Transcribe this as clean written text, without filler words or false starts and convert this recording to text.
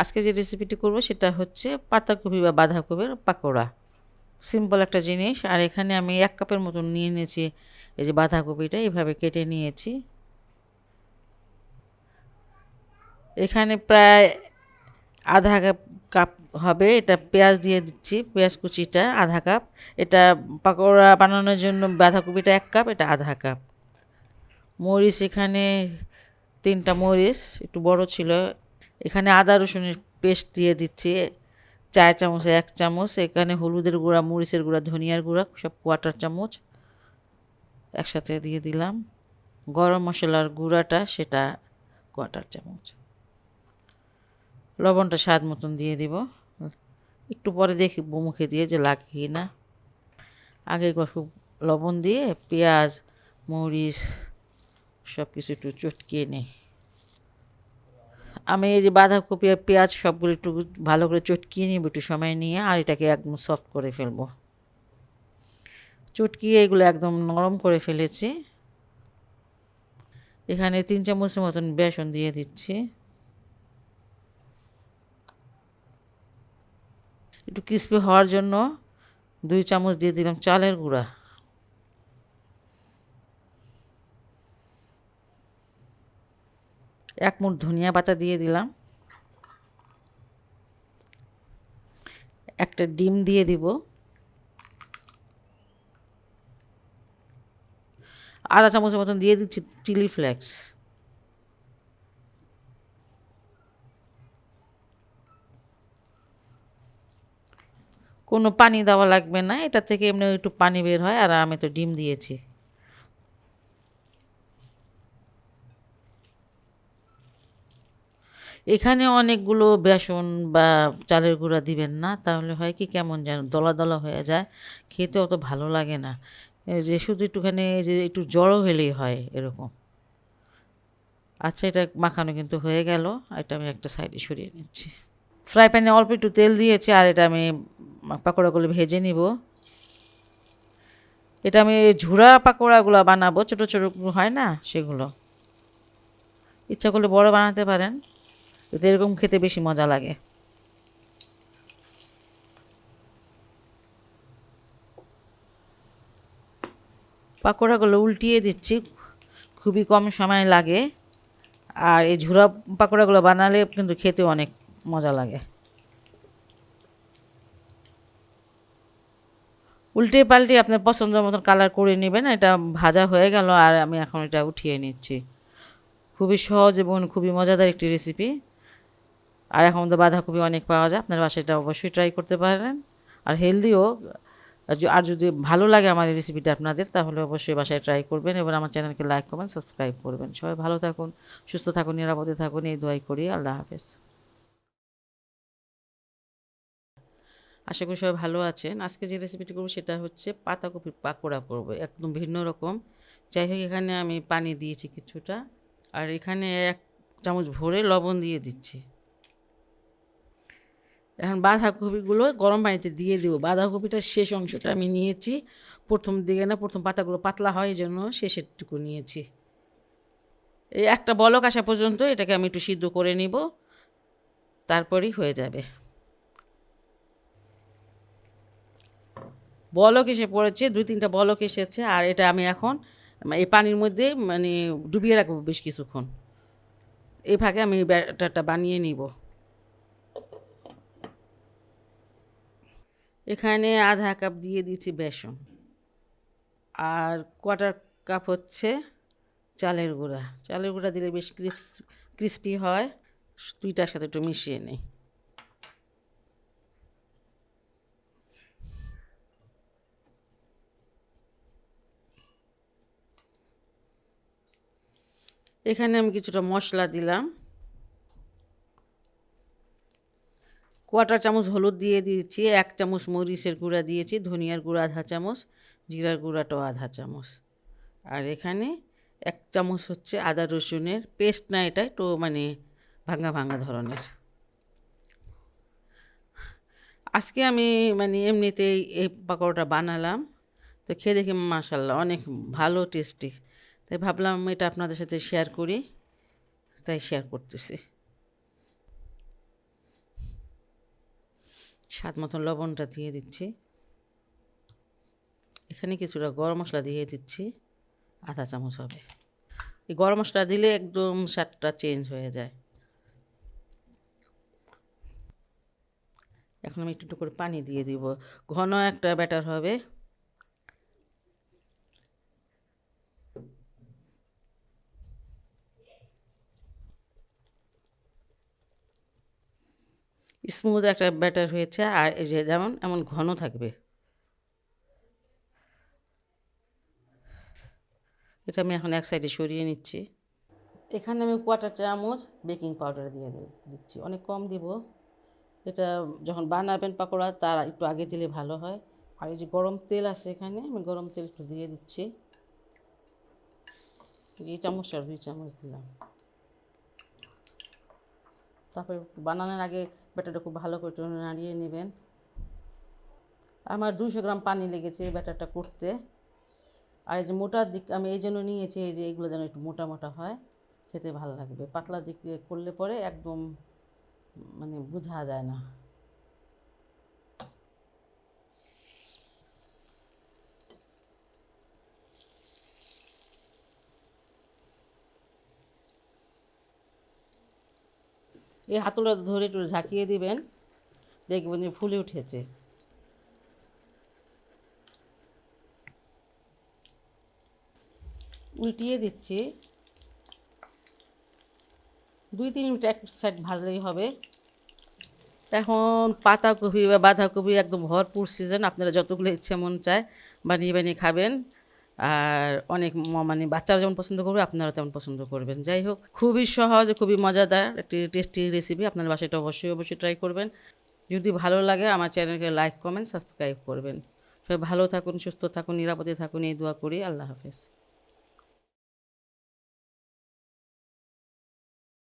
আজকে যে রেসিপিটি করব সেটা হচ্ছে পাতাকপি বা বাঁধাকপির পাকোড়া। সিম্পল একটা জিনিস। আর এখানে আমি 1 কাপের মতন নিয়ে নিয়েছি এই যে বাঁধাকপিটা এভাবে কেটে নিয়েছি। এখানে প্রায় আধা কাপ হবে। এটা পেঁয়াজ দিয়ে দিচ্ছি, পেঁয়াজ কুচিটা আধা কাপ। এটা পাকোড়া বানানোর জন্য বাঁধাকপিটা 1 কাপ, এটা আধা কাপ। মরিচ এখানে 3টা মরিচ, একটু বড় ছিল। এখানে আদা রসুনের পেস্ট দিয়ে দিচ্ছি 4 চামচে 1 চামচ। এখানে হলুদের গুঁড়া, মরিচের গুঁড়া, ধনিয়ার গুঁড়া সব 1/4 চামচ একসাথে দিয়ে দিলাম। গরম মশলার গুঁড়াটা সেটা 1/4 চামচ। লবণটা স্বাদ মতন দিয়ে দিব। একটু পরে দেখি মুখে দিয়ে যে লাগে কি না। আগে খুব লবণ দিয়ে পেঁয়াজ মরিচ সব কিছু একটু চটকিয়ে নিই। আমি এই যে বাঁধাকপি আর পেঁয়াজ সবগুলো একটু ভালো করে চটকিয়ে নিব একটু সময় নিয়ে, আর এটাকে একদম সফট করে ফেলবো। চটকিয়ে এগুলো একদম নরম করে ফেলেছি। এখানে 3 চামচের মতন বেসন দিয়ে দিচ্ছি। একটু ক্রিস্পি হওয়ার জন্য 2 চামচ দিয়ে দিলাম চালের গুঁড়া। এক মুঠ ধনিয়া পাতা দিয়ে দিলাম। একটা ডিম দিয়ে দিব। আধা চামচের মতন দিয়ে দিচ্ছি চিলি ফ্লেক্স। কোনো পানি দেওয়া লাগবে না, এটা থেকে এমনি একটু পানি বের হয়, আর আমি তো ডিম দিয়েছি। এখানে অনেকগুলো বেসন বা চালের গুঁড়া দিবেন না, তাহলে হয় কি কেমন যেন দলা দলা হয়ে যায়, খেতে অত ভালো লাগে না। এই যে শুধু একটুখানি যে একটু জড়ো হলেই হয় এরকম। আচ্ছা, এটা মাখানো কিন্তু হয়ে গেল। এটা আমি একটা সাইডে সরিয়ে নিচ্ছি। ফ্রাই প্যানে অল্প একটু তেল দিয়েছি, আর এটা আমি পাকোড়াগুলো ভেজে নিব। এটা আমি ঝুরা পাকোড়াগুলো বানাবো, ছোটো ছোটো হয় না সেগুলো। ইচ্ছা করলে বড় বানাতে পারেন, এতে এরকম খেতে বেশি মজা লাগে। পাকোড়াগুলো উল্টিয়ে দিচ্ছি, খুবই কম সময় লাগে। আর এই ঝুরা পাকোড়াগুলো বানালে কিন্তু খেতে অনেক মজা লাগে। উল্টে পাল্টে আপনার পছন্দ মতন কালার করে নেবেন। এটা ভাজা হয়ে গেল, আর আমি এখন এটা উঠিয়ে নিচ্ছি। খুবই সহজ এবং খুবই মজাদার একটি রেসিপি। আর এখন তো বাঁধাকপি অনেক পাওয়া যায়, আপনার বাসায় এটা অবশ্যই ট্রাই করতে পারেন। আর হেলদিও। আর যদি ভালো লাগে আমার এই রেসিপিটা আপনাদের, তাহলে অবশ্যই বাসায় ট্রাই করবেন এবং আমার চ্যানেলকে লাইক করবেন, সাবস্ক্রাইব করবেন। সবাই ভালো থাকুন, সুস্থ থাকুন, নিরাপদে থাকুন, এই দোয়াই করি। আল্লাহ হাফেজ। আশা করি সবাই ভালো আছেন। আজকে যে রেসিপিটি করবো সেটা হচ্ছে পাতাকপির পাকোড়া করব, একদম ভিন্ন রকম। যাই হোক, এখানে আমি পানি দিয়েছি কিছুটা, আর এখানে 1 চামচ ভরে লবণ দিয়ে দিচ্ছি। এখন বাঁধাকপিগুলো গরম পানিতে দিয়ে দেবো। বাঁধাকপিটার শেষ অংশটা আমি নিয়েছি, প্রথম দিকে না, প্রথম পাতাগুলো পাতলা হয় এই জন্য শেষেরটুকু নিয়েছি। এই একটা বলক আসা পর্যন্ত এটাকে আমি একটু সিদ্ধ করে নিব, তারপরই হয়ে যাবে। বলক এসে পড়েছে, 2-3টা বলক এসেছে, আর এটা আমি এখন এই পানির মধ্যে মানে ডুবিয়ে রাখবো বেশ কিছুক্ষণ। এই ফাঁকে আমি ব্যাটারটা বানিয়ে নিব। এখানে আধা কাপ দিয়ে দিয়েছি বেসন, আর 1/4 কাপ হচ্ছে চালের গুঁড়া। চালের গুঁড়া দিলে বেশ ক্রিস্পি হয়। দুইটার সাথে একটু মিশিয়ে নিই। এখানে আমি কিছুটা মশলা দিলাম। 1/4 চামচ হলুদ দিয়ে দিয়েছি, 1 চামচ মরিচের গুঁড়া দিয়েছি, ধনিয়ার গুঁড়া আধা চামচ, জিরার গুঁড়াটাও আধা চামচ। আর এখানে 1 চামচ হচ্ছে আদা রসুনের পেস্ট, না এটা একটু মানে ভাঙা ভাঙা ধরনের। আজকে আমি মানে এমনিতেই এই পাকোড়াটা বানালাম, তো খেয়ে দেখি মাশাআল্লাহ অনেক ভালো টেস্টি। তাই ভাবলাম এটা আপনাদের সাথে শেয়ার করি, তাই শেয়ার করতেছি। স্বাদ মতন লবণটা দিয়ে দিচ্ছি। এখানে কিছুটা গরম মশলা দিয়ে দিচ্ছি, আধা চামচ হবে। এই গরম মশলা দিলে একদম স্বাদটা চেঞ্জ হয়ে যায়। এখন আমি একটু একটু করে পানি দিয়ে দিব, ঘন একটা ব্যাটার হবে। স্মুথ একটা ব্যাটার হয়েছে, আর এই যে যেমন এমন ঘন থাকবে। এটা আমি এখন এক সাইডে সরিয়ে নিচ্ছি। এখানে আমি কোয়ার্টার চামচ বেকিং পাউডার দিয়ে দিচ্ছি, অনেক কম দিব। এটা যখন বানাবেন পাকোড়া তার একটু আগে দিলে ভালো হয়। আর এই যে গরম তেল আছে এখানে, আমি গরম তেল একটু দিয়ে দিচ্ছি। এই চামচ আর 2 চামচ দিলাম। তারপর বানানোর আগে ব্যাটারটা খুব ভালো করে নাড়িয়ে নেবেন। আমার 200 গ্রাম পানি লেগেছে এই ব্যাটারটা করতে। আর এই যে মোটার দিক আমি এই জন্য নিয়েছি, এই যে এইগুলো যেন একটু মোটা মোটা হয়, খেতে ভালো লাগবে। পাতলা দিক করলে পরে একদম মানে বোঝা যায় না। এই হাতলটা ধরে একটু ঝাঁকিয়ে দিবেন, দেখবেন যে ফুলে উঠেছে। উল্টিয়ে দিচ্ছি, 2-3 মিনিট এক সাইড ভাজলেই হবে। এখন পাতাকপি বা বাঁধাকপি একদম ভরপুর সিজন, আপনারা যতগুলো ইচ্ছে মন চায় বানিয়ে বানিয়ে খাবেন। আর অনেক মানে বাচ্চারা যেমন পছন্দ করবে আপনারা তেমন পছন্দ করবেন। যাই হোক, খুবই সহজ, খুবই মজাদার একটি টেস্টি রেসিপি। আপনার বাসাটা অবশ্যই অবশ্যই ট্রাই করবেন। যদি ভালো লাগে আমার চ্যানেলকে লাইক কমেন্ট সাবস্ক্রাইব করবেন। সবাই ভালো থাকুন, সুস্থ থাকুন, নিরাপদে থাকুন, এই দোয়া করি। আল্লাহ হাফেজ।